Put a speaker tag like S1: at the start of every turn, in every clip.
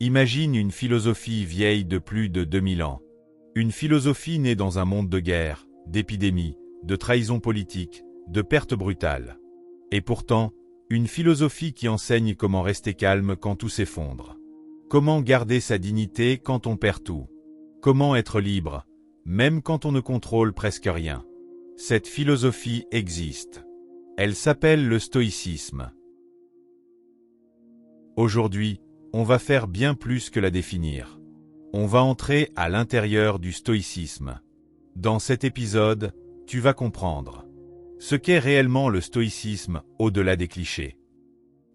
S1: Imagine une philosophie vieille de plus de 2000 ans. Une philosophie née dans un monde de guerre, d'épidémies, de trahison politique, de pertes brutales. Et pourtant, une philosophie qui enseigne comment rester calme quand tout s'effondre. Comment garder sa dignité quand on perd tout. Comment être libre, même quand on ne contrôle presque rien. Cette philosophie existe. Elle s'appelle le stoïcisme. Aujourd'hui, on va faire bien plus que la définir. On va entrer à l'intérieur du stoïcisme. Dans cet épisode, tu vas comprendre ce qu'est réellement le stoïcisme au-delà des clichés.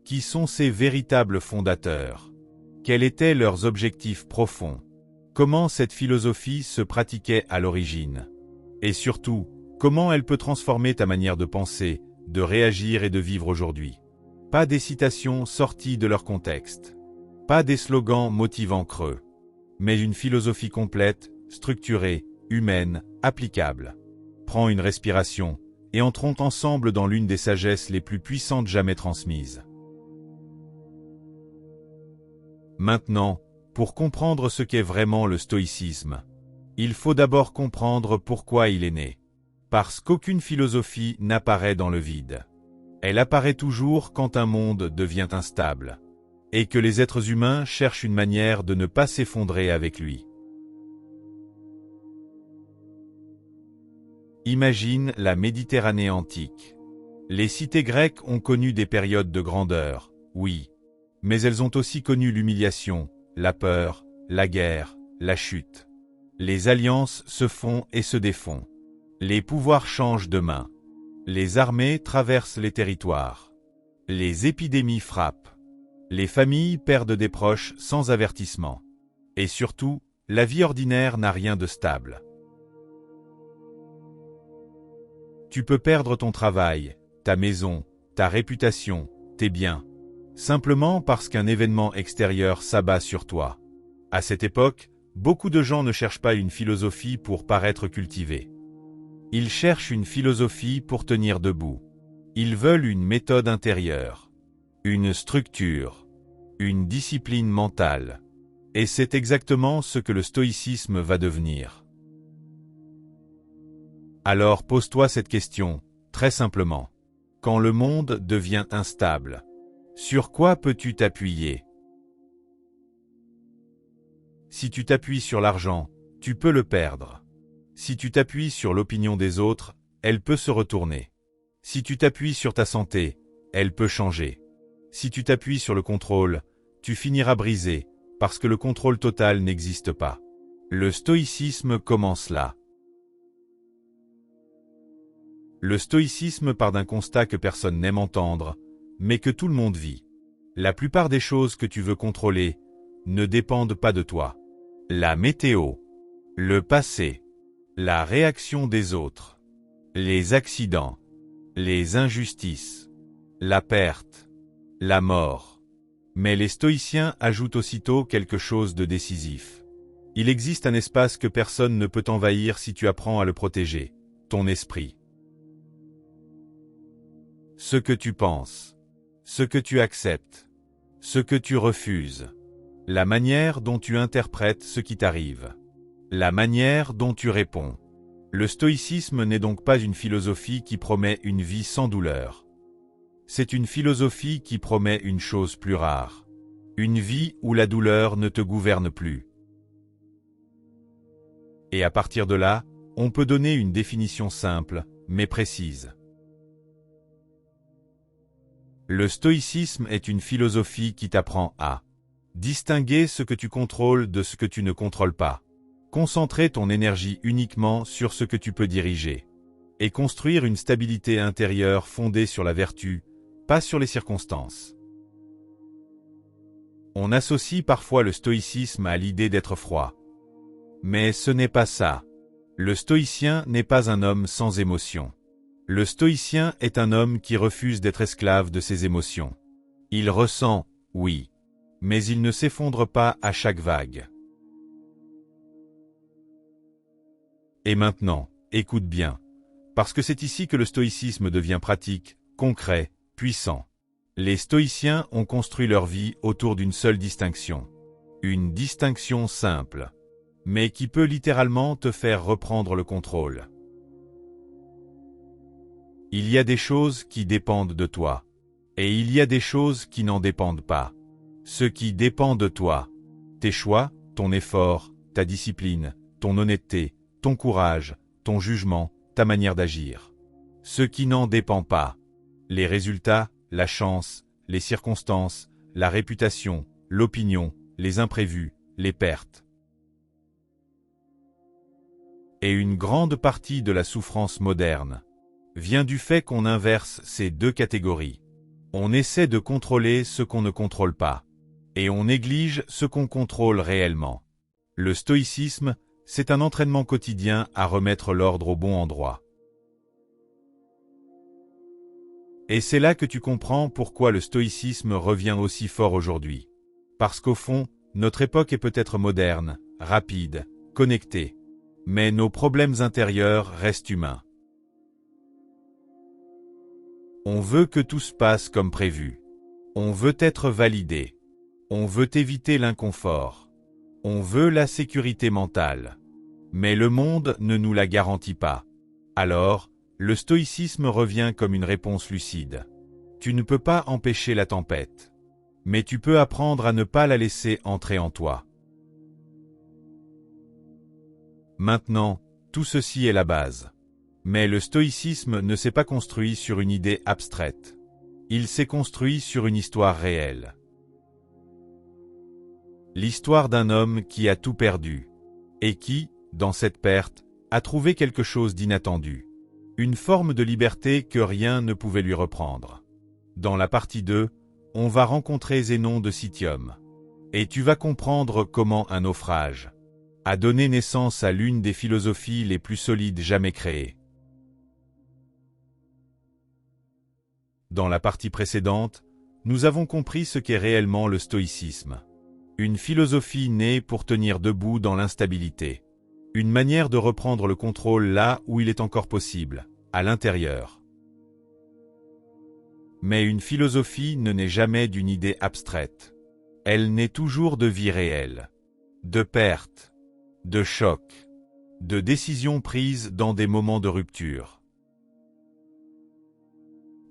S1: Qui sont ses véritables fondateurs? Quels étaient leurs objectifs profonds? Comment cette philosophie se pratiquait à l'origine? Et surtout, comment elle peut transformer ta manière de penser, de réagir et de vivre aujourd'hui? Pas des citations sorties de leur contexte. Pas des slogans motivants creux. Mais une philosophie complète, structurée, humaine, applicable. Prends une respiration, et entrons ensemble dans l'une des sagesses les plus puissantes jamais transmises. Maintenant, pour comprendre ce qu'est vraiment le stoïcisme, il faut d'abord comprendre pourquoi il est né. Parce qu'aucune philosophie n'apparaît dans le vide. Elle apparaît toujours quand un monde devient instable, et que les êtres humains cherchent une manière de ne pas s'effondrer avec lui. Imagine la Méditerranée antique. Les cités grecques ont connu des périodes de grandeur, oui, mais elles ont aussi connu l'humiliation, la peur, la guerre, la chute. Les alliances se font et se défont. Les pouvoirs changent de main. Les armées traversent les territoires. Les épidémies frappent. Les familles perdent des proches sans avertissement. Et surtout, la vie ordinaire n'a rien de stable. Tu peux perdre ton travail, ta maison, ta réputation, tes biens, simplement parce qu'un événement extérieur s'abat sur toi. À cette époque, beaucoup de gens ne cherchent pas une philosophie pour paraître cultivés. Ils cherchent une philosophie pour tenir debout. Ils veulent une méthode intérieure, une structure, une discipline mentale. Et c'est exactement ce que le stoïcisme va devenir. Alors pose-toi cette question, très simplement. Quand le monde devient instable, sur quoi peux-tu t'appuyer? Si tu t'appuies sur l'argent, tu peux le perdre. Si tu t'appuies sur l'opinion des autres, elle peut se retourner. Si tu t'appuies sur ta santé, elle peut changer. Si tu t'appuies sur le contrôle, tu finiras brisé, parce que le contrôle total n'existe pas. Le stoïcisme commence là. Le stoïcisme part d'un constat que personne n'aime entendre, mais que tout le monde vit. La plupart des choses que tu veux contrôler ne dépendent pas de toi. La météo, le passé, la réaction des autres, les accidents, les injustices, la perte, la mort. Mais les stoïciens ajoutent aussitôt quelque chose de décisif. Il existe un espace que personne ne peut envahir si tu apprends à le protéger, ton esprit. Ce que tu penses, ce que tu acceptes, ce que tu refuses, la manière dont tu interprètes ce qui t'arrive, la manière dont tu réponds. Le stoïcisme n'est donc pas une philosophie qui promet une vie sans douleur. C'est une philosophie qui promet une chose plus rare. Une vie où la douleur ne te gouverne plus. Et à partir de là, on peut donner une définition simple, mais précise. Le stoïcisme est une philosophie qui t'apprend à distinguer ce que tu contrôles de ce que tu ne contrôles pas, concentrer ton énergie uniquement sur ce que tu peux diriger, et construire une stabilité intérieure fondée sur la vertu, pas sur les circonstances. On associe parfois le stoïcisme à l'idée d'être froid. Mais ce n'est pas ça. Le stoïcien n'est pas un homme sans émotion. Le stoïcien est un homme qui refuse d'être esclave de ses émotions. Il ressent, oui, mais il ne s'effondre pas à chaque vague. Et maintenant, écoute bien, parce que c'est ici que le stoïcisme devient pratique, concret, puissant. Les stoïciens ont construit leur vie autour d'une seule distinction. Une distinction simple, mais qui peut littéralement te faire reprendre le contrôle. Il y a des choses qui dépendent de toi, et il y a des choses qui n'en dépendent pas. Ce qui dépend de toi, tes choix, ton effort, ta discipline, ton honnêteté, ton courage, ton jugement, ta manière d'agir. Ce qui n'en dépend pas, les résultats, la chance, les circonstances, la réputation, l'opinion, les imprévus, les pertes. Et une grande partie de la souffrance moderne vient du fait qu'on inverse ces deux catégories. On essaie de contrôler ce qu'on ne contrôle pas, et on néglige ce qu'on contrôle réellement. Le stoïcisme, c'est un entraînement quotidien à remettre l'ordre au bon endroit. Et c'est là que tu comprends pourquoi le stoïcisme revient aussi fort aujourd'hui. Parce qu'au fond, notre époque est peut-être moderne, rapide, connectée, mais nos problèmes intérieurs restent humains. On veut que tout se passe comme prévu. On veut être validé. On veut éviter l'inconfort. On veut la sécurité mentale. Mais le monde ne nous la garantit pas. Alors, le stoïcisme revient comme une réponse lucide. Tu ne peux pas empêcher la tempête, mais tu peux apprendre à ne pas la laisser entrer en toi. Maintenant, tout ceci est la base. Mais le stoïcisme ne s'est pas construit sur une idée abstraite. Il s'est construit sur une histoire réelle. L'histoire d'un homme qui a tout perdu, et qui, dans cette perte, a trouvé quelque chose d'inattendu. Une forme de liberté que rien ne pouvait lui reprendre. Dans la partie 2, on va rencontrer Zénon de Citium. Et tu vas comprendre comment un naufrage a donné naissance à l'une des philosophies les plus solides jamais créées. Dans la partie précédente, nous avons compris ce qu'est réellement le stoïcisme. Une philosophie née pour tenir debout dans l'instabilité. Une manière de reprendre le contrôle là où il est encore possible, à l'intérieur. Mais une philosophie ne naît jamais d'une idée abstraite. Elle naît toujours de vie réelle, de perte, de choc, de décisions prises dans des moments de rupture.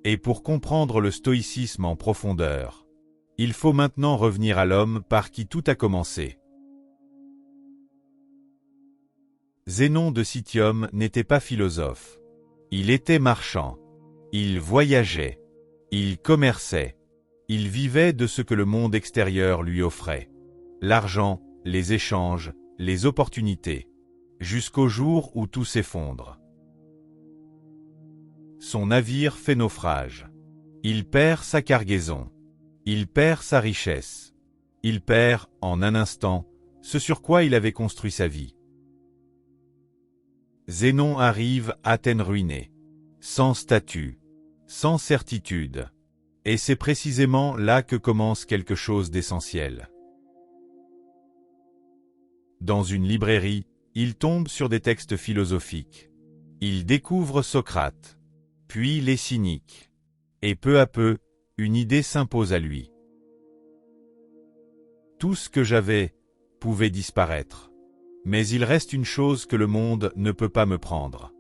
S1: Et pour comprendre le stoïcisme en profondeur, il faut maintenant revenir à l'homme par qui tout a commencé. Zénon de Citium n'était pas philosophe. Il était marchand. Il voyageait. Il commerçait. Il vivait de ce que le monde extérieur lui offrait. L'argent, les échanges, les opportunités. Jusqu'au jour où tout s'effondre. Son navire fait naufrage. Il perd sa cargaison. Il perd sa richesse. Il perd, en un instant, ce sur quoi il avait construit sa vie. Zénon arrive Athènes ruinée, sans statut, sans certitude. Et c'est précisément là que commence quelque chose d'essentiel. Dans une librairie, il tombe sur des textes philosophiques. Il découvre Socrate, puis les cyniques. Et peu à peu, une idée s'impose à lui. Tout ce que j'avais pouvait disparaître. Mais il reste une chose que le monde ne peut pas me prendre.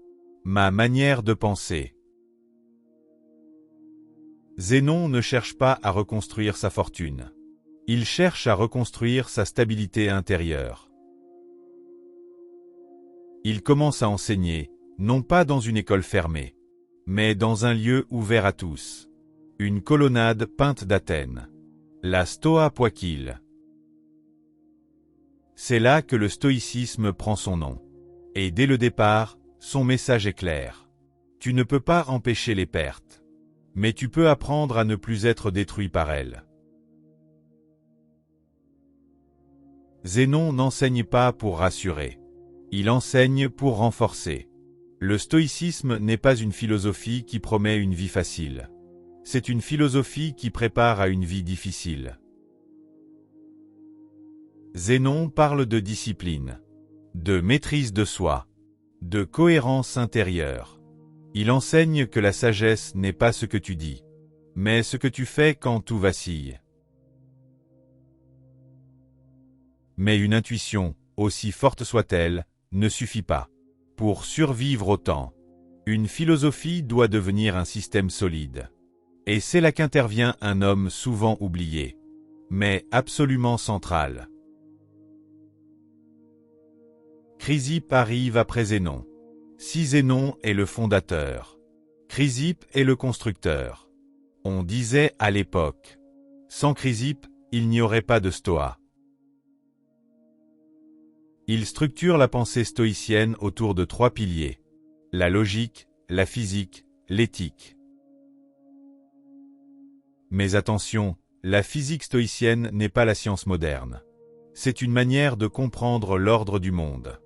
S1: Ma manière de penser. Zénon ne cherche pas à reconstruire sa fortune. Il cherche à reconstruire sa stabilité intérieure. Il commence à enseigner, non pas dans une école fermée, mais dans un lieu ouvert à tous. Une colonnade peinte d'Athènes. La Stoa Poikile. C'est là que le stoïcisme prend son nom. Et dès le départ, son message est clair. Tu ne peux pas empêcher les pertes. Mais tu peux apprendre à ne plus être détruit par elles. Zénon n'enseigne pas pour rassurer. Il enseigne pour renforcer. Le stoïcisme n'est pas une philosophie qui promet une vie facile. C'est une philosophie qui prépare à une vie difficile. Zénon parle de discipline, de maîtrise de soi, de cohérence intérieure. Il enseigne que la sagesse n'est pas ce que tu dis, mais ce que tu fais quand tout vacille. Mais une intuition, aussi forte soit-elle, ne suffit pas. Pour survivre au temps, une philosophie doit devenir un système solide. Et c'est là qu'intervient un homme souvent oublié, mais absolument central. Chrysippe arrive après Zénon. Si Zénon est le fondateur, Chrysippe est le constructeur. On disait à l'époque, sans Chrysippe, il n'y aurait pas de Stoa. Il structure la pensée stoïcienne autour de 3 piliers: la logique, la physique, l'éthique. Mais attention, la physique stoïcienne n'est pas la science moderne. C'est une manière de comprendre l'ordre du monde.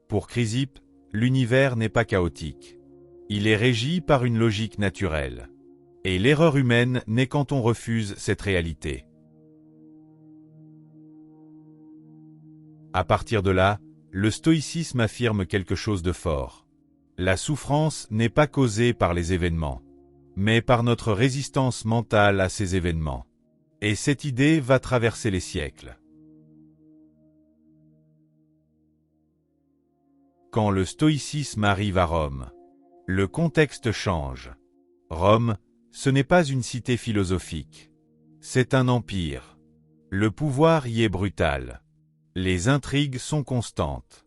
S1: Pour Chrysippe, l'univers n'est pas chaotique. Il est régi par une logique naturelle. Et l'erreur humaine naît quand on refuse cette réalité. À partir de là, le stoïcisme affirme quelque chose de fort. La souffrance n'est pas causée par les événements, mais par notre résistance mentale à ces événements. Et cette idée va traverser les siècles. Quand le stoïcisme arrive à Rome, le contexte change. Rome, ce n'est pas une cité philosophique. C'est un empire. Le pouvoir y est brutal. Les intrigues sont constantes.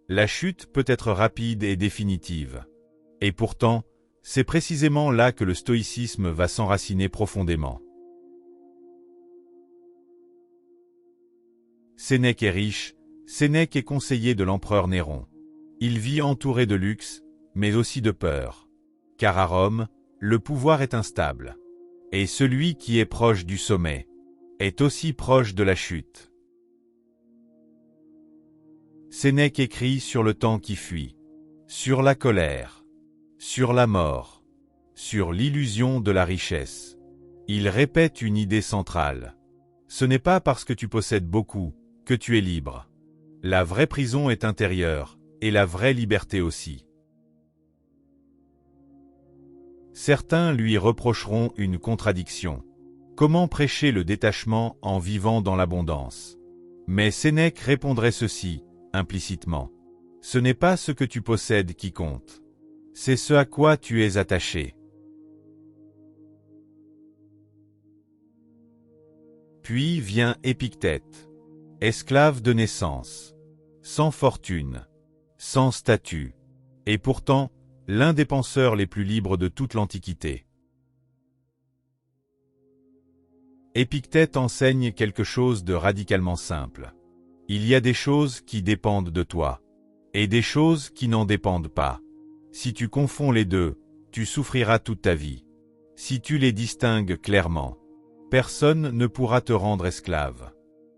S1: La chute peut être rapide et définitive. Et pourtant, c'est précisément là que le stoïcisme va s'enraciner profondément. Sénèque est riche, Sénèque est conseiller de l'empereur Néron. Il vit entouré de luxe, mais aussi de peur. Car à Rome, le pouvoir est instable. Et celui qui est proche du sommet est aussi proche de la chute. Sénèque écrit sur le temps qui fuit, sur la colère, sur la mort, sur l'illusion de la richesse. Il répète une idée centrale. Ce n'est pas parce que tu possèdes beaucoup que tu es libre. La vraie prison est intérieure, et la vraie liberté aussi. Certains lui reprocheront une contradiction. Comment prêcher le détachement en vivant dans l'abondance? Mais Sénèque répondrait ceci, implicitement. Ce n'est pas ce que tu possèdes qui compte. C'est ce à quoi tu es attaché. Puis vient Épictète, esclave de naissance, sans fortune, sans statut, et pourtant l'un des penseurs les plus libres de toute l'Antiquité. Épictète enseigne quelque chose de radicalement simple. Il y a des choses qui dépendent de toi, et des choses qui n'en dépendent pas. Si tu confonds les deux, tu souffriras toute ta vie. Si tu les distingues clairement, personne ne pourra te rendre esclave.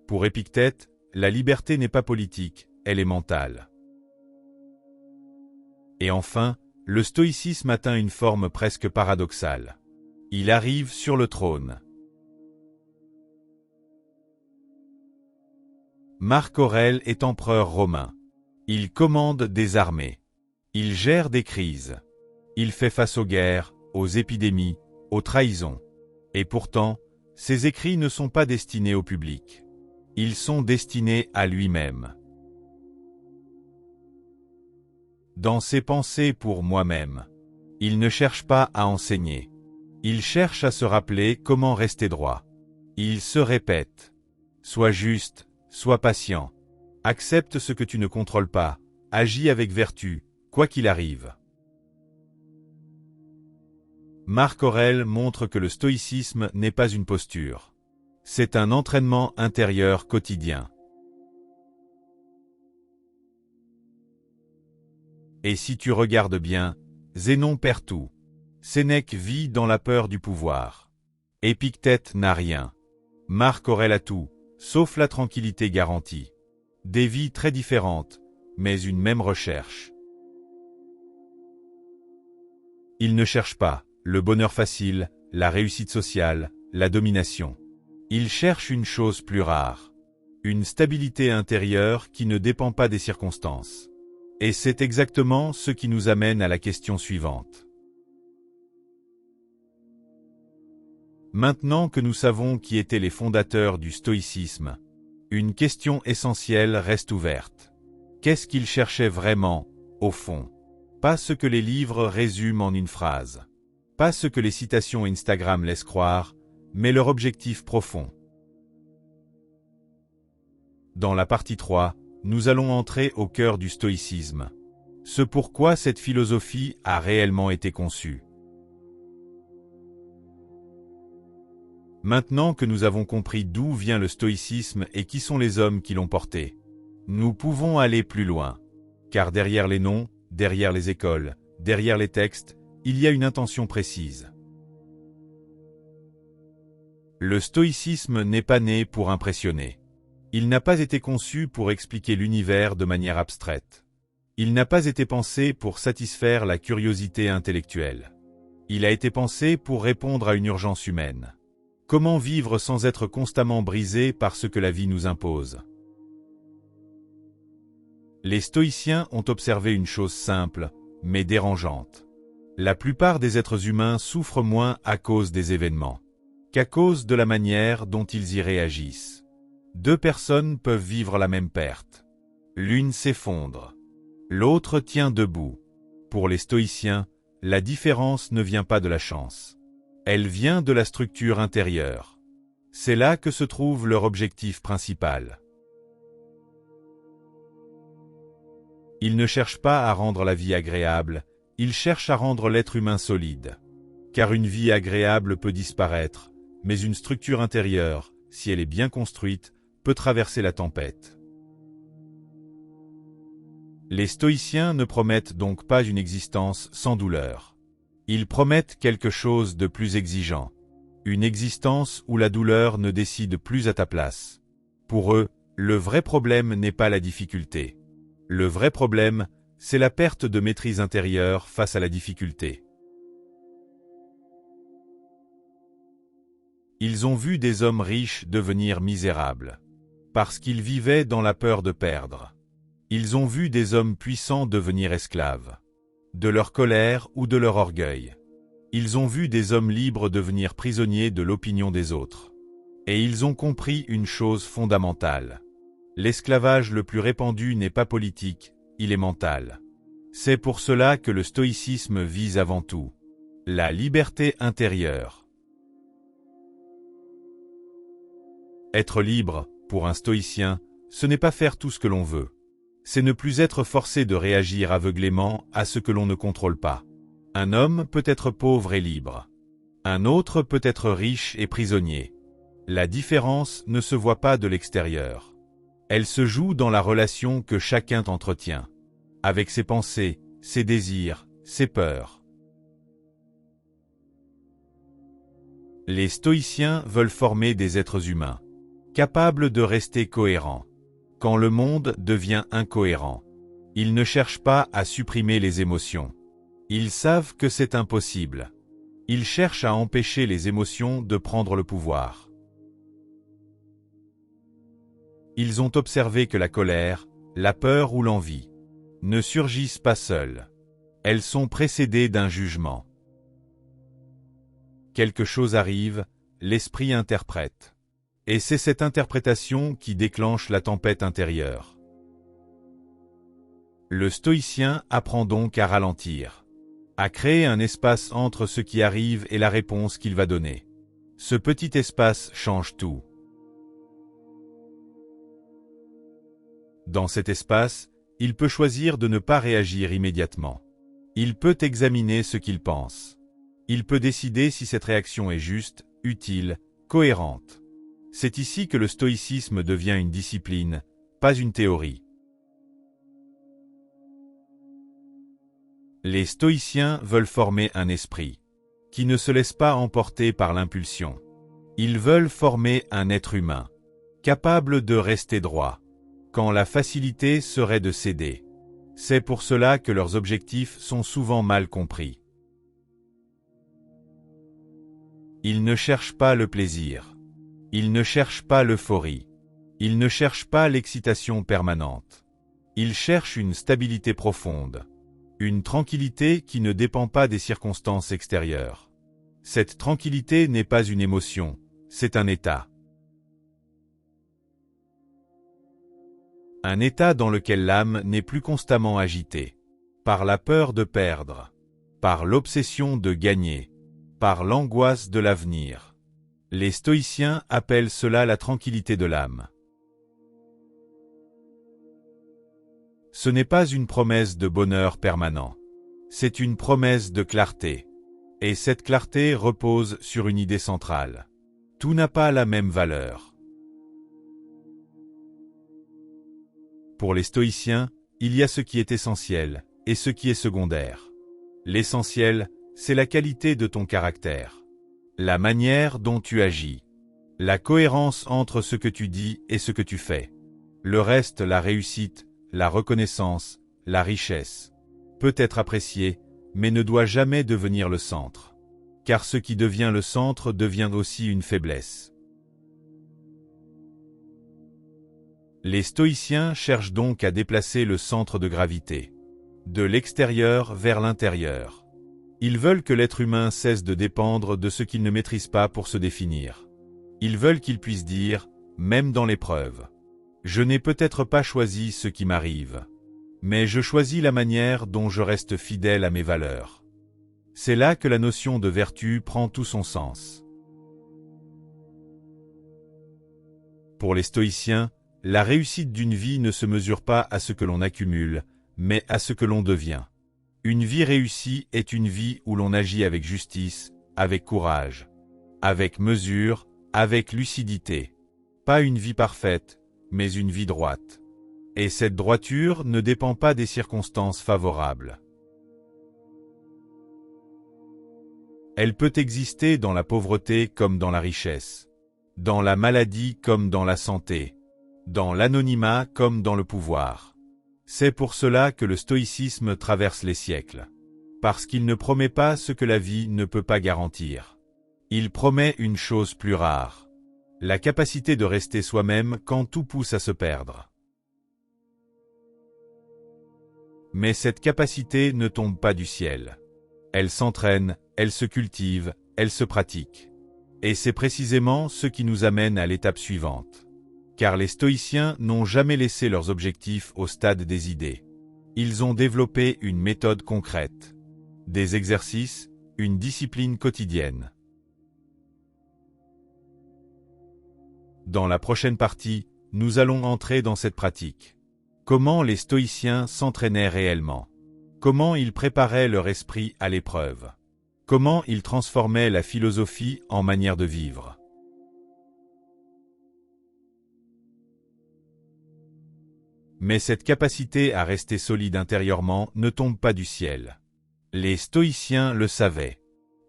S1: Pour Épictète, la liberté n'est pas politique, elle est mentale. Et enfin, le stoïcisme atteint une forme presque paradoxale. Il arrive sur le trône. Marc Aurèle est empereur romain. Il commande des armées. Il gère des crises. Il fait face aux guerres, aux épidémies, aux trahisons. Et pourtant, ses écrits ne sont pas destinés au public. Ils sont destinés à lui-même. Dans ses pensées pour moi-même, il ne cherche pas à enseigner. Il cherche à se rappeler comment rester droit. Il se répète. Sois juste, sois patient. Accepte ce que tu ne contrôles pas. Agis avec vertu, quoi qu'il arrive. Marc Aurèle montre que le stoïcisme n'est pas une posture. C'est un entraînement intérieur quotidien. Et si tu regardes bien, Zénon perd tout. Sénèque vit dans la peur du pouvoir. Épictète n'a rien. Marc Aurèle a tout, sauf la tranquillité garantie. Des vies très différentes, mais une même recherche. Ils ne cherchent pas le bonheur facile, la réussite sociale, la domination. Ils cherchent une chose plus rare. Une stabilité intérieure qui ne dépend pas des circonstances. Et c'est exactement ce qui nous amène à la question suivante. Maintenant que nous savons qui étaient les fondateurs du stoïcisme, une question essentielle reste ouverte. Qu'est-ce qu'ils cherchaient vraiment, au fond? Pas ce que les livres résument en une phrase. Pas ce que les citations Instagram laissent croire, mais leur objectif profond. Dans la partie 3, nous allons entrer au cœur du stoïcisme. Ce pourquoi cette philosophie a réellement été conçue. Maintenant que nous avons compris d'où vient le stoïcisme et qui sont les hommes qui l'ont porté, nous pouvons aller plus loin. Car derrière les noms, derrière les écoles, derrière les textes, il y a une intention précise. Le stoïcisme n'est pas né pour impressionner. Il n'a pas été conçu pour expliquer l'univers de manière abstraite. Il n'a pas été pensé pour satisfaire la curiosité intellectuelle. Il a été pensé pour répondre à une urgence humaine. Comment vivre sans être constamment brisé par ce que la vie nous impose? Les stoïciens ont observé une chose simple, mais dérangeante. La plupart des êtres humains souffrent moins à cause des événements qu'à cause de la manière dont ils y réagissent. Deux personnes peuvent vivre la même perte. L'une s'effondre. L'autre tient debout. Pour les stoïciens, la différence ne vient pas de la chance. Elle vient de la structure intérieure. C'est là que se trouve leur objectif principal. Ils ne cherchent pas à rendre la vie agréable, ils cherchent à rendre l'être humain solide. Car une vie agréable peut disparaître, mais une structure intérieure, si elle est bien construite, peut traverser la tempête. Les stoïciens ne promettent donc pas une existence sans douleur. Ils promettent quelque chose de plus exigeant. Une existence où la douleur ne décide plus à ta place. Pour eux, le vrai problème n'est pas la difficulté. Le vrai problème, c'est la perte de maîtrise intérieure face à la difficulté. Ils ont vu des hommes riches devenir misérables, parce qu'ils vivaient dans la peur de perdre. Ils ont vu des hommes puissants devenir esclaves, de leur colère ou de leur orgueil. Ils ont vu des hommes libres devenir prisonniers de l'opinion des autres. Et ils ont compris une chose fondamentale. L'esclavage le plus répandu n'est pas politique, il est mental. C'est pour cela que le stoïcisme vise avant tout la liberté intérieure. Être libre, pour un stoïcien, ce n'est pas faire tout ce que l'on veut. C'est ne plus être forcé de réagir aveuglément à ce que l'on ne contrôle pas. Un homme peut être pauvre et libre. Un autre peut être riche et prisonnier. La différence ne se voit pas de l'extérieur. Elle se joue dans la relation que chacun entretient, avec ses pensées, ses désirs, ses peurs. Les stoïciens veulent former des êtres humains, capables de rester cohérents. Quand le monde devient incohérent, ils ne cherchent pas à supprimer les émotions. Ils savent que c'est impossible. Ils cherchent à empêcher les émotions de prendre le pouvoir. Ils ont observé que la colère, la peur ou l'envie ne surgissent pas seules. Elles sont précédées d'un jugement. Quelque chose arrive, l'esprit interprète. Et c'est cette interprétation qui déclenche la tempête intérieure. Le stoïcien apprend donc à ralentir, à créer un espace entre ce qui arrive et la réponse qu'il va donner. Ce petit espace change tout. Dans cet espace, il peut choisir de ne pas réagir immédiatement. Il peut examiner ce qu'il pense. Il peut décider si cette réaction est juste, utile, cohérente. C'est ici que le stoïcisme devient une discipline, pas une théorie. Les stoïciens veulent former un esprit qui ne se laisse pas emporter par l'impulsion. Ils veulent former un être humain capable de rester droit quand la facilité serait de céder. C'est pour cela que leurs objectifs sont souvent mal compris. Ils ne cherchent pas le plaisir. Ils ne cherchent pas l'euphorie. Ils ne cherchent pas l'excitation permanente. Ils cherchent une stabilité profonde. Une tranquillité qui ne dépend pas des circonstances extérieures. Cette tranquillité n'est pas une émotion, c'est un état. Un état dans lequel l'âme n'est plus constamment agitée, par la peur de perdre, par l'obsession de gagner, par l'angoisse de l'avenir. Les stoïciens appellent cela la tranquillité de l'âme. Ce n'est pas une promesse de bonheur permanent, c'est une promesse de clarté. Et cette clarté repose sur une idée centrale. Tout n'a pas la même valeur. Pour les stoïciens, il y a ce qui est essentiel et ce qui est secondaire. L'essentiel, c'est la qualité de ton caractère, la manière dont tu agis, la cohérence entre ce que tu dis et ce que tu fais. Le reste, la réussite, la reconnaissance, la richesse, peut être apprécié, mais ne doit jamais devenir le centre. Car ce qui devient le centre devient aussi une faiblesse. Les stoïciens cherchent donc à déplacer le centre de gravité, de l'extérieur vers l'intérieur. Ils veulent que l'être humain cesse de dépendre de ce qu'il ne maîtrise pas pour se définir. Ils veulent qu'il puisse dire, même dans l'épreuve, « Je n'ai peut-être pas choisi ce qui m'arrive, mais je choisis la manière dont je reste fidèle à mes valeurs. » C'est là que la notion de vertu prend tout son sens. Pour les stoïciens, la réussite d'une vie ne se mesure pas à ce que l'on accumule, mais à ce que l'on devient. Une vie réussie est une vie où l'on agit avec justice, avec courage, avec mesure, avec lucidité. Pas une vie parfaite, mais une vie droite. Et cette droiture ne dépend pas des circonstances favorables. Elle peut exister dans la pauvreté comme dans la richesse, dans la maladie comme dans la santé, dans l'anonymat comme dans le pouvoir. C'est pour cela que le stoïcisme traverse les siècles, parce qu'il ne promet pas ce que la vie ne peut pas garantir. Il promet une chose plus rare, la capacité de rester soi-même quand tout pousse à se perdre. Mais cette capacité ne tombe pas du ciel. Elle s'entraîne, elle se cultive, elle se pratique. Et c'est précisément ce qui nous amène à l'étape suivante. Car les stoïciens n'ont jamais laissé leurs objectifs au stade des idées. Ils ont développé une méthode concrète, des exercices, une discipline quotidienne. Dans la prochaine partie, nous allons entrer dans cette pratique. Comment les stoïciens s'entraînaient réellement? Comment ils préparaient leur esprit à l'épreuve? Comment ils transformaient la philosophie en manière de vivre? Mais cette capacité à rester solide intérieurement ne tombe pas du ciel. Les stoïciens le savaient.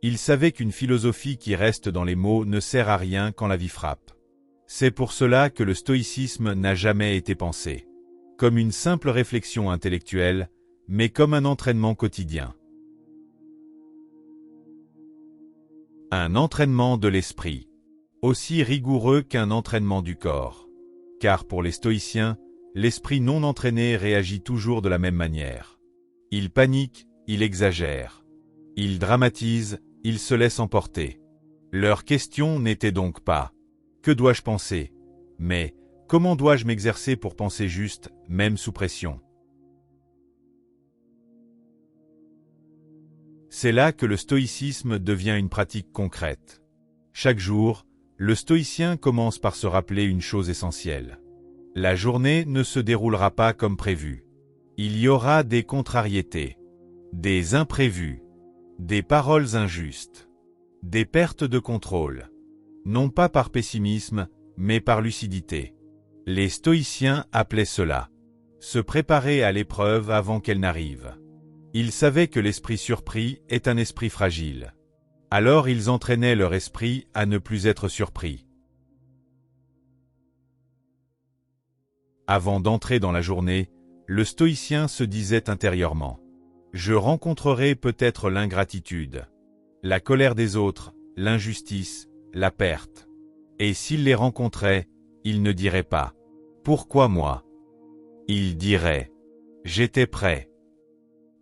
S1: Ils savaient qu'une philosophie qui reste dans les mots ne sert à rien quand la vie frappe. C'est pour cela que le stoïcisme n'a jamais été pensé comme une simple réflexion intellectuelle, mais comme un entraînement quotidien. Un entraînement de l'esprit, aussi rigoureux qu'un entraînement du corps. Car pour les stoïciens, l'esprit non entraîné réagit toujours de la même manière. Il panique, il exagère. Il dramatise, il se laisse emporter. Leur question n'était donc pas « Que dois-je penser ?» mais « Comment dois-je m'exercer pour penser juste, même sous pression ?» C'est là que le stoïcisme devient une pratique concrète. Chaque jour, le stoïcien commence par se rappeler une chose essentielle. La journée ne se déroulera pas comme prévu. Il y aura des contrariétés, des imprévus, des paroles injustes, des pertes de contrôle. Non pas par pessimisme, mais par lucidité. Les stoïciens appelaient cela se préparer à l'épreuve avant qu'elle n'arrive. Ils savaient que l'esprit surpris est un esprit fragile. Alors ils entraînaient leur esprit à ne plus être surpris. Avant d'entrer dans la journée, le stoïcien se disait intérieurement « Je rencontrerai peut-être l'ingratitude, la colère des autres, l'injustice, la perte. » Et s'il les rencontrait, il ne dirait pas « Pourquoi moi ?» Il dirait « J'étais prêt ».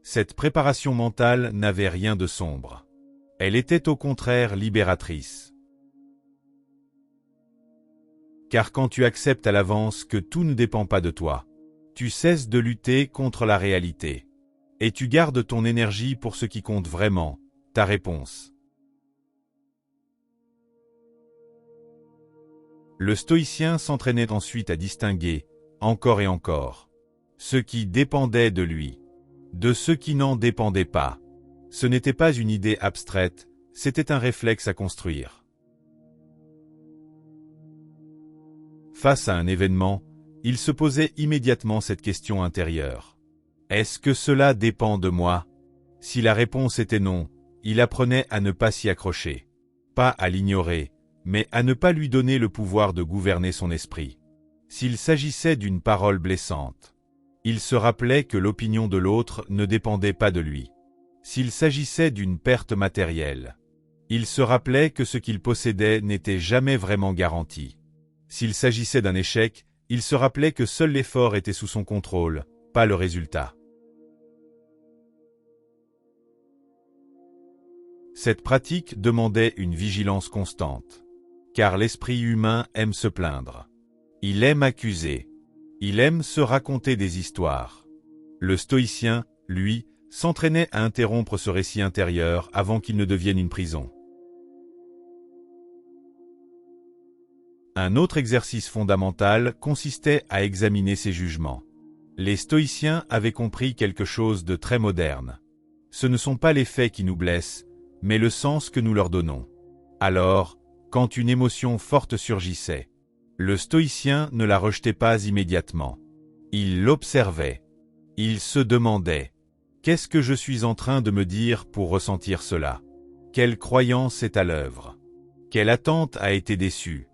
S1: Cette préparation mentale n'avait rien de sombre. Elle était au contraire libératrice. Car quand tu acceptes à l'avance que tout ne dépend pas de toi, tu cesses de lutter contre la réalité. Et tu gardes ton énergie pour ce qui compte vraiment, ta réponse. Le stoïcien s'entraînait ensuite à distinguer, encore et encore, ce qui dépendait de lui, de ce qui n'en dépendait pas. Ce n'était pas une idée abstraite, c'était un réflexe à construire. Face à un événement, il se posait immédiatement cette question intérieure. Est-ce que cela dépend de moi? Si la réponse était non, il apprenait à ne pas s'y accrocher, pas à l'ignorer, mais à ne pas lui donner le pouvoir de gouverner son esprit. S'il s'agissait d'une parole blessante, il se rappelait que l'opinion de l'autre ne dépendait pas de lui. S'il s'agissait d'une perte matérielle, il se rappelait que ce qu'il possédait n'était jamais vraiment garanti. S'il s'agissait d'un échec, il se rappelait que seul l'effort était sous son contrôle, pas le résultat. Cette pratique demandait une vigilance constante, car l'esprit humain aime se plaindre. Il aime accuser. Il aime se raconter des histoires. Le stoïcien, lui, s'entraînait à interrompre ce récit intérieur avant qu'il ne devienne une prison. Un autre exercice fondamental consistait à examiner ses jugements. Les stoïciens avaient compris quelque chose de très moderne. Ce ne sont pas les faits qui nous blessent, mais le sens que nous leur donnons. Alors, quand une émotion forte surgissait, le stoïcien ne la rejetait pas immédiatement. Il l'observait. Il se demandait « Qu'est-ce que je suis en train de me dire pour ressentir cela? Quelle croyance est à l'œuvre? Quelle attente a été déçue ?»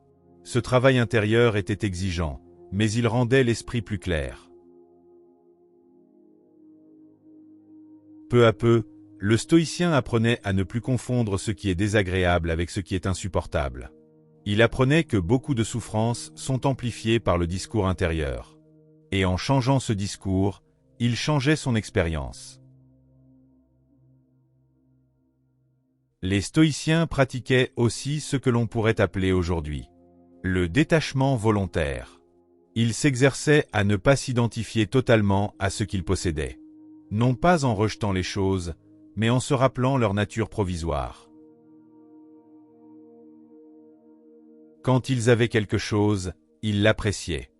S1: Ce travail intérieur était exigeant, mais il rendait l'esprit plus clair. Peu à peu, le stoïcien apprenait à ne plus confondre ce qui est désagréable avec ce qui est insupportable. Il apprenait que beaucoup de souffrances sont amplifiées par le discours intérieur. Et en changeant ce discours, il changeait son expérience. Les stoïciens pratiquaient aussi ce que l'on pourrait appeler aujourd'hui le détachement volontaire. Ils s'exerçaient à ne pas s'identifier totalement à ce qu'ils possédaient. Non pas en rejetant les choses, mais en se rappelant leur nature provisoire. Quand ils avaient quelque chose, ils l'appréciaient.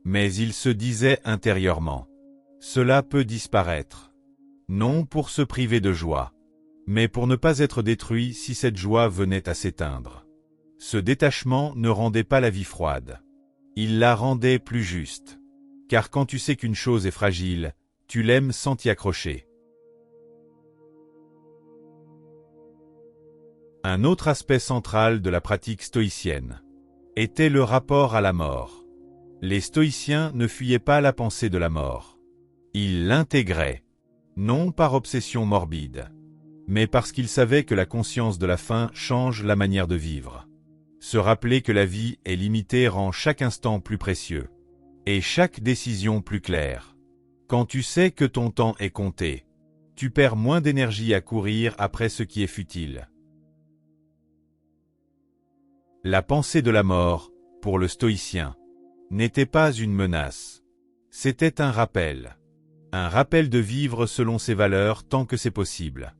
S1: Mais ils se disaient intérieurement « Cela peut disparaître ». Non pour se priver de joie, mais pour ne pas être détruit si cette joie venait à s'éteindre. Ce détachement ne rendait pas la vie froide. Il la rendait plus juste. Car quand tu sais qu'une chose est fragile, tu l'aimes sans t'y accrocher. Un autre aspect central de la pratique stoïcienne était le rapport à la mort. Les stoïciens ne fuyaient pas la pensée de la mort. Ils l'intégraient, non par obsession morbide, mais parce qu'ils savaient que la conscience de la fin change la manière de vivre. Se rappeler que la vie est limitée rend chaque instant plus précieux, et chaque décision plus claire. Quand tu sais que ton temps est compté, tu perds moins d'énergie à courir après ce qui est futile. La pensée de la mort, pour le stoïcien, n'était pas une menace. C'était un rappel de vivre selon ses valeurs tant que c'est possible.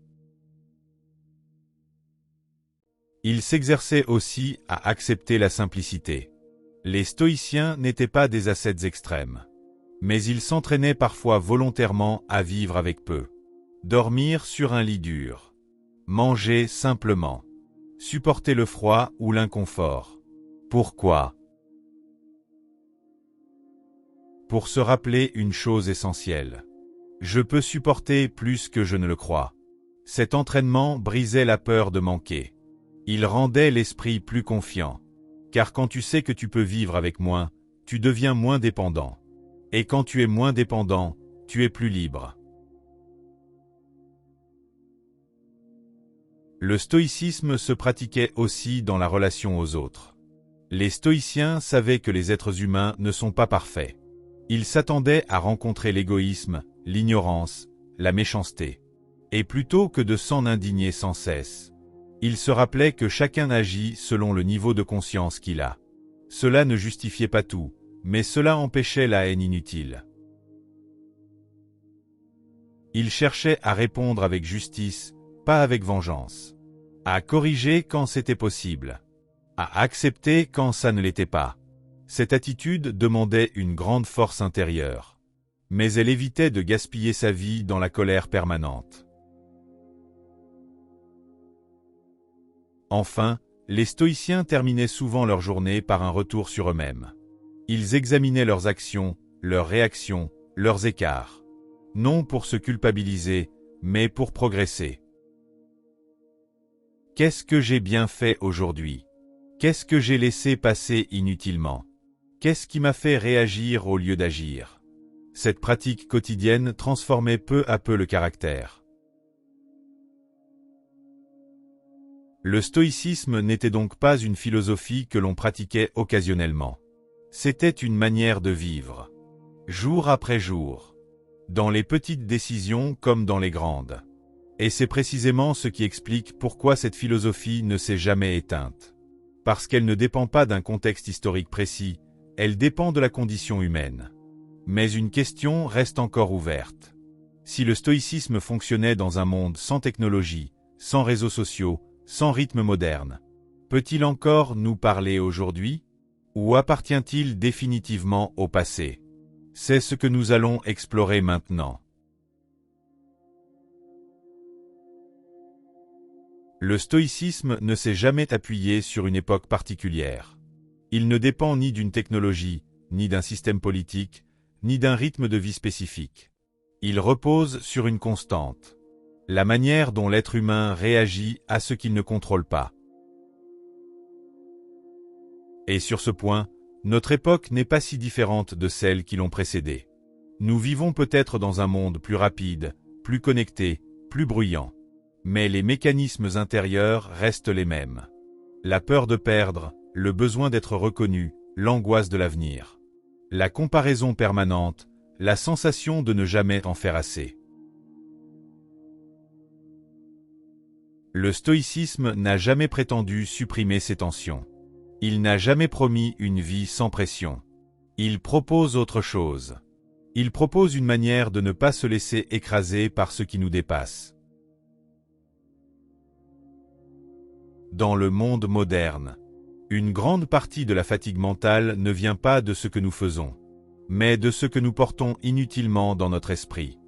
S1: Il s'exerçait aussi à accepter la simplicité. Les stoïciens n'étaient pas des ascètes extrêmes, mais ils s'entraînaient parfois volontairement à vivre avec peu. Dormir sur un lit dur, manger simplement, supporter le froid ou l'inconfort. Pourquoi? Pour se rappeler une chose essentielle. Je peux supporter plus que je ne le crois. Cet entraînement brisait la peur de manquer. Il rendait l'esprit plus confiant. Car quand tu sais que tu peux vivre avec moins, tu deviens moins dépendant. Et quand tu es moins dépendant, tu es plus libre. Le stoïcisme se pratiquait aussi dans la relation aux autres. Les stoïciens savaient que les êtres humains ne sont pas parfaits. Ils s'attendaient à rencontrer l'égoïsme, l'ignorance, la méchanceté. Et plutôt que de s'en indigner sans cesse, Il se rappelait que chacun agit selon le niveau de conscience qu'il a. Cela ne justifiait pas tout, mais cela empêchait la haine inutile. Il cherchait à répondre avec justice, pas avec vengeance. À corriger quand c'était possible. À accepter quand ça ne l'était pas. Cette attitude demandait une grande force intérieure. Mais elle évitait de gaspiller sa vie dans la colère permanente. Enfin, les stoïciens terminaient souvent leur journée par un retour sur eux-mêmes. Ils examinaient leurs actions, leurs réactions, leurs écarts. Non pour se culpabiliser, mais pour progresser. Qu'est-ce que j'ai bien fait aujourd'hui? Qu'est-ce que j'ai laissé passer inutilement? Qu'est-ce qui m'a fait réagir au lieu d'agir? Cette pratique quotidienne transformait peu à peu le caractère. Le stoïcisme n'était donc pas une philosophie que l'on pratiquait occasionnellement. C'était une manière de vivre. Jour après jour. Dans les petites décisions comme dans les grandes. Et c'est précisément ce qui explique pourquoi cette philosophie ne s'est jamais éteinte. Parce qu'elle ne dépend pas d'un contexte historique précis, elle dépend de la condition humaine. Mais une question reste encore ouverte. Si le stoïcisme fonctionnait dans un monde sans technologie, sans réseaux sociaux, sans rythme moderne, peut-il encore nous parler aujourd'hui? Ou appartient-il définitivement au passé? C'est ce que nous allons explorer maintenant. Le stoïcisme ne s'est jamais appuyé sur une époque particulière. Il ne dépend ni d'une technologie, ni d'un système politique, ni d'un rythme de vie spécifique. Il repose sur une constante. La manière dont l'être humain réagit à ce qu'il ne contrôle pas. Et sur ce point, notre époque n'est pas si différente de celles qui l'ont précédée. Nous vivons peut-être dans un monde plus rapide, plus connecté, plus bruyant. Mais les mécanismes intérieurs restent les mêmes. La peur de perdre, le besoin d'être reconnu, l'angoisse de l'avenir. La comparaison permanente, la sensation de ne jamais en faire assez. Le stoïcisme n'a jamais prétendu supprimer ces tensions. Il n'a jamais promis une vie sans pression. Il propose autre chose. Il propose une manière de ne pas se laisser écraser par ce qui nous dépasse. Dans le monde moderne, une grande partie de la fatigue mentale ne vient pas de ce que nous faisons, mais de ce que nous portons inutilement dans notre esprit.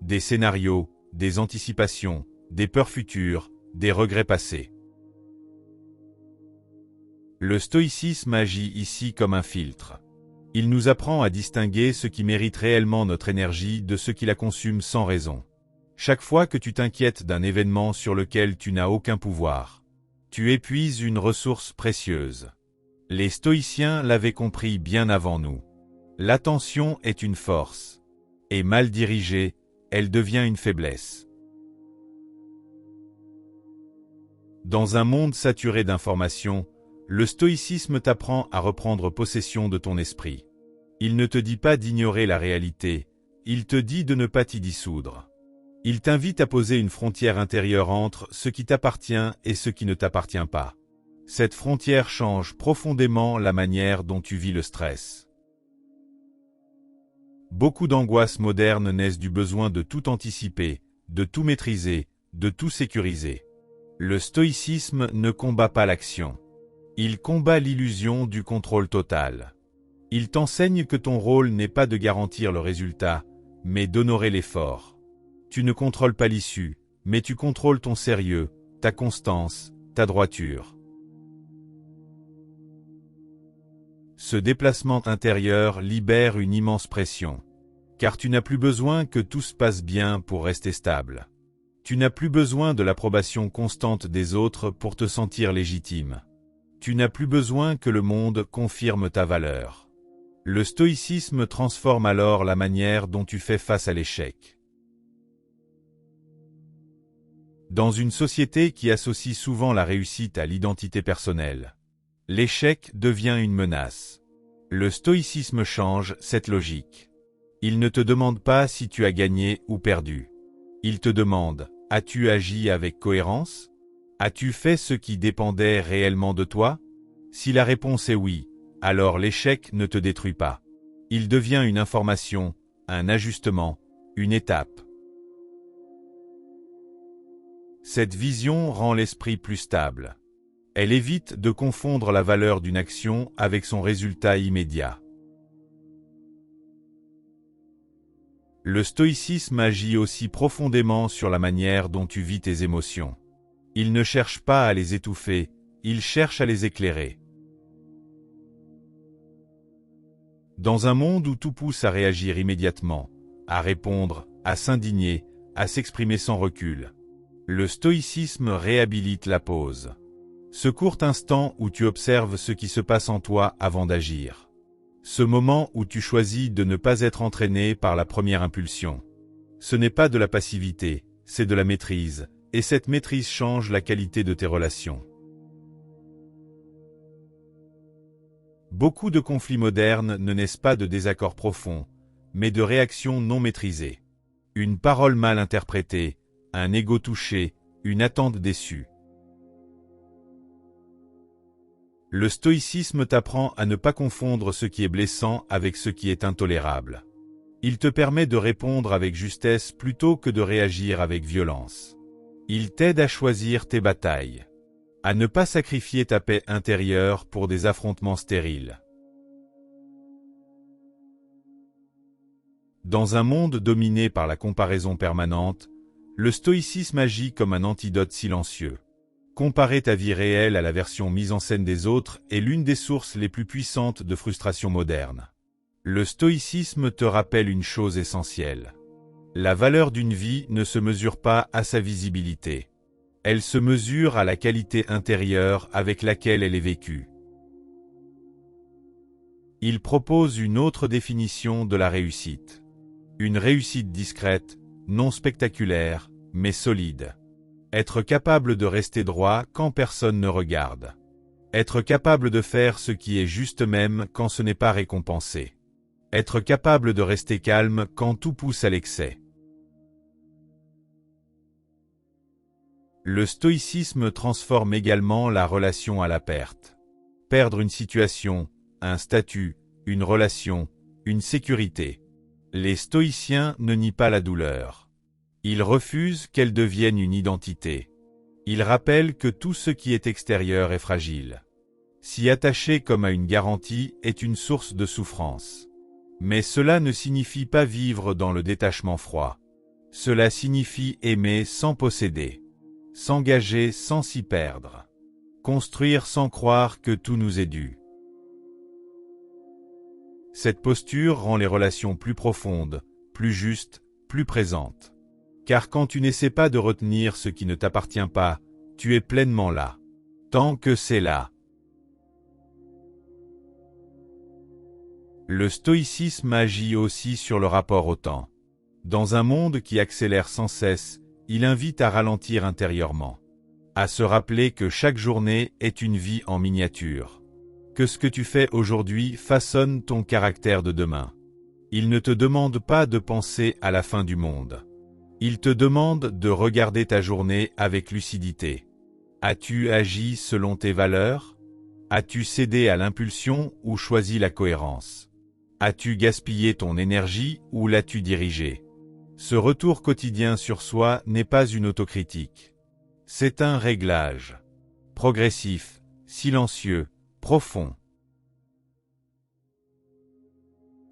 S1: Des scénarios, des anticipations, des peurs futures, des regrets passés. Le stoïcisme agit ici comme un filtre. Il nous apprend à distinguer ce qui mérite réellement notre énergie de ce qui la consume sans raison. Chaque fois que tu t'inquiètes d'un événement sur lequel tu n'as aucun pouvoir, tu épuises une ressource précieuse. Les stoïciens l'avaient compris bien avant nous. L'attention est une force. Et mal dirigée, elle devient une faiblesse. Dans un monde saturé d'informations, le stoïcisme t'apprend à reprendre possession de ton esprit. Il ne te dit pas d'ignorer la réalité, il te dit de ne pas t'y dissoudre. Il t'invite à poser une frontière intérieure entre ce qui t'appartient et ce qui ne t'appartient pas. Cette frontière change profondément la manière dont tu vis le stress. Beaucoup d'angoisses modernes naissent du besoin de tout anticiper, de tout maîtriser, de tout sécuriser. Le stoïcisme ne combat pas l'action. Il combat l'illusion du contrôle total. Il t'enseigne que ton rôle n'est pas de garantir le résultat, mais d'honorer l'effort. Tu ne contrôles pas l'issue, mais tu contrôles ton sérieux, ta constance, ta droiture. Ce déplacement intérieur libère une immense pression. Car tu n'as plus besoin que tout se passe bien pour rester stable. Tu n'as plus besoin de l'approbation constante des autres pour te sentir légitime. Tu n'as plus besoin que le monde confirme ta valeur. Le stoïcisme transforme alors la manière dont tu fais face à l'échec. Dans une société qui associe souvent la réussite à l'identité personnelle, l'échec devient une menace. Le stoïcisme change cette logique. Il ne te demande pas si tu as gagné ou perdu. Il te demande: as-tu agi avec cohérence? As-tu fait ce qui dépendait réellement de toi? Si la réponse est oui, alors l'échec ne te détruit pas. Il devient une information, un ajustement, une étape. Cette vision rend l'esprit plus stable. Elle évite de confondre la valeur d'une action avec son résultat immédiat. Le stoïcisme agit aussi profondément sur la manière dont tu vis tes émotions. Il ne cherche pas à les étouffer, il cherche à les éclairer. Dans un monde où tout pousse à réagir immédiatement, à répondre, à s'indigner, à s'exprimer sans recul, le stoïcisme réhabilite la pause. Ce court instant où tu observes ce qui se passe en toi avant d'agir. Ce moment où tu choisis de ne pas être entraîné par la première impulsion. Ce n'est pas de la passivité, c'est de la maîtrise, et cette maîtrise change la qualité de tes relations. Beaucoup de conflits modernes ne naissent pas de désaccords profonds, mais de réactions non maîtrisées. Une parole mal interprétée, un ego touché, une attente déçue. Le stoïcisme t'apprend à ne pas confondre ce qui est blessant avec ce qui est intolérable. Il te permet de répondre avec justesse plutôt que de réagir avec violence. Il t'aide à choisir tes batailles, à ne pas sacrifier ta paix intérieure pour des affrontements stériles. Dans un monde dominé par la comparaison permanente, le stoïcisme agit comme un antidote silencieux. Comparer ta vie réelle à la version mise en scène des autres est l'une des sources les plus puissantes de frustration moderne. Le stoïcisme te rappelle une chose essentielle. La valeur d'une vie ne se mesure pas à sa visibilité. Elle se mesure à la qualité intérieure avec laquelle elle est vécue. Il propose une autre définition de la réussite. Une réussite discrète, non spectaculaire, mais solide. Être capable de rester droit quand personne ne regarde. Être capable de faire ce qui est juste même quand ce n'est pas récompensé. Être capable de rester calme quand tout pousse à l'excès. Le stoïcisme transforme également la relation à la perte. Perdre une situation, un statut, une relation, une sécurité. Les stoïciens ne nient pas la douleur. Ils refusent qu'elle devienne une identité. Ils rappellent que tout ce qui est extérieur est fragile. S'y attacher comme à une garantie est une source de souffrance. Mais cela ne signifie pas vivre dans le détachement froid. Cela signifie aimer sans posséder. S'engager sans s'y perdre. Construire sans croire que tout nous est dû. Cette posture rend les relations plus profondes, plus justes, plus présentes. Car quand tu n'essaies pas de retenir ce qui ne t'appartient pas, tu es pleinement là. Tant que c'est là. Le stoïcisme agit aussi sur le rapport au temps. Dans un monde qui accélère sans cesse, il invite à ralentir intérieurement. À se rappeler que chaque journée est une vie en miniature. Que ce que tu fais aujourd'hui façonne ton caractère de demain. Il ne te demande pas de penser à la fin du monde. Il te demande de regarder ta journée avec lucidité. As-tu agi selon tes valeurs? As-tu cédé à l'impulsion ou choisi la cohérence? As-tu gaspillé ton énergie ou l'as-tu dirigée? Ce retour quotidien sur soi n'est pas une autocritique. C'est un réglage. Progressif, silencieux, profond.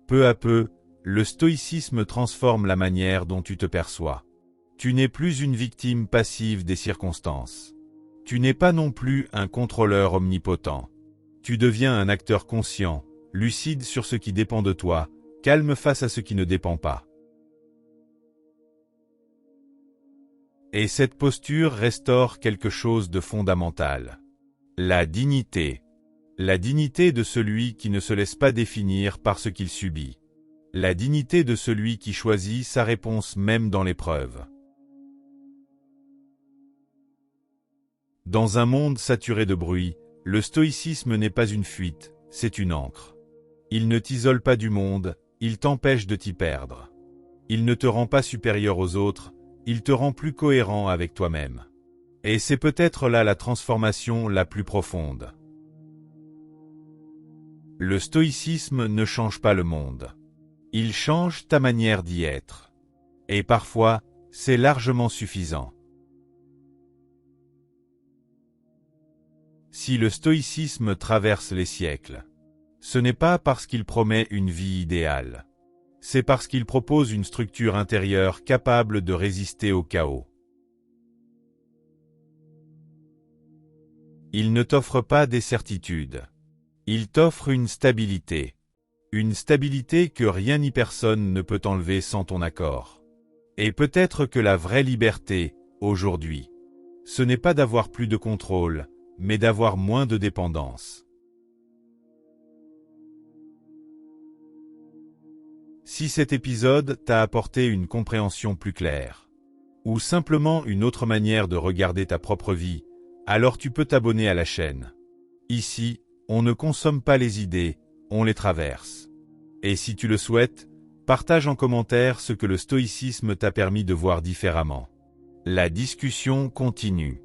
S1: Peu à peu, le stoïcisme transforme la manière dont tu te perçois. Tu n'es plus une victime passive des circonstances. Tu n'es pas non plus un contrôleur omnipotent. Tu deviens un acteur conscient, lucide sur ce qui dépend de toi, calme face à ce qui ne dépend pas. Et cette posture restaure quelque chose de fondamental. La dignité. La dignité de celui qui ne se laisse pas définir par ce qu'il subit. La dignité de celui qui choisit sa réponse même dans l'épreuve. Dans un monde saturé de bruit, le stoïcisme n'est pas une fuite, c'est une ancre. Il ne t'isole pas du monde, il t'empêche de t'y perdre. Il ne te rend pas supérieur aux autres, il te rend plus cohérent avec toi-même. Et c'est peut-être là la transformation la plus profonde. Le stoïcisme ne change pas le monde. Il change ta manière d'y être. Et parfois, c'est largement suffisant. Si le stoïcisme traverse les siècles, ce n'est pas parce qu'il promet une vie idéale. C'est parce qu'il propose une structure intérieure capable de résister au chaos. Il ne t'offre pas des certitudes. Il t'offre une stabilité. Une stabilité que rien ni personne ne peut enlever sans ton accord. Et peut-être que la vraie liberté, aujourd'hui, ce n'est pas d'avoir plus de contrôle, mais d'avoir moins de dépendance. Si cet épisode t'a apporté une compréhension plus claire, ou simplement une autre manière de regarder ta propre vie, alors tu peux t'abonner à la chaîne. Ici, on ne consomme pas les idées, on les traverse. Et si tu le souhaites, partage en commentaire ce que le stoïcisme t'a permis de voir différemment. La discussion continue.